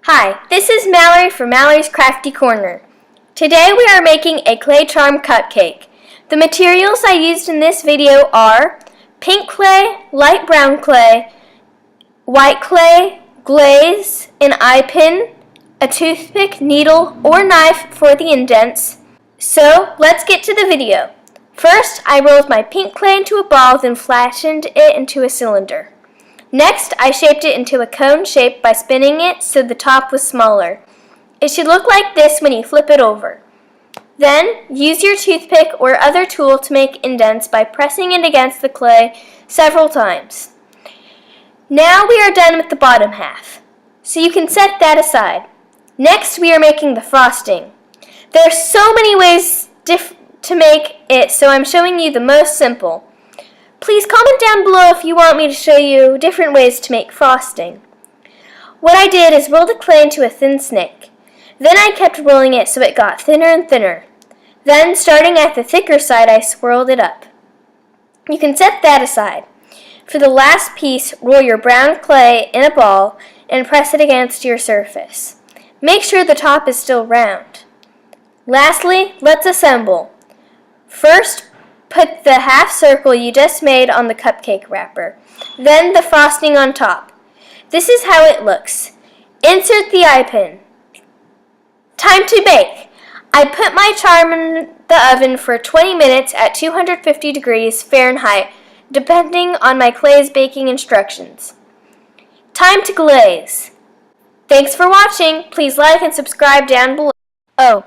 Hi, this is Mallory from Mallory's Crafty Corner. Today we are making a clay charm cupcake. The materials I used in this video are pink clay, light brown clay, white clay, glaze, an eye pin, a toothpick, needle, or knife for the indents. So let's get to the video. First, I rolled my pink clay into a ball, then flattened it into a cylinder. Next, I shaped it into a cone shape by spinning it so the top was smaller. It should look like this when you flip it over. Then, use your toothpick or other tool to make indents by pressing it against the clay several times. Now we are done with the bottom half, so you can set that aside. Next, we are making the frosting. There are so many ways to make it, so I'm showing you the most simple. Please comment down below if you want me to show you different ways to make frosting. What I did is roll the clay into a thin snake. Then I kept rolling it so it got thinner and thinner. Then, starting at the thicker side, I swirled it up. You can set that aside. For the last piece, roll your brown clay in a ball and press it against your surface. Make sure the top is still round. Lastly, let's assemble. First, put the half circle you just made on the cupcake wrapper, then the frosting on top. This is how it looks. Insert the eye pin. Time to bake. I put my charm in the oven for 20 minutes at 250 degrees Fahrenheit, depending on my clay's baking instructions. Time to glaze. Thanks for watching. Please like and subscribe down below. Oh,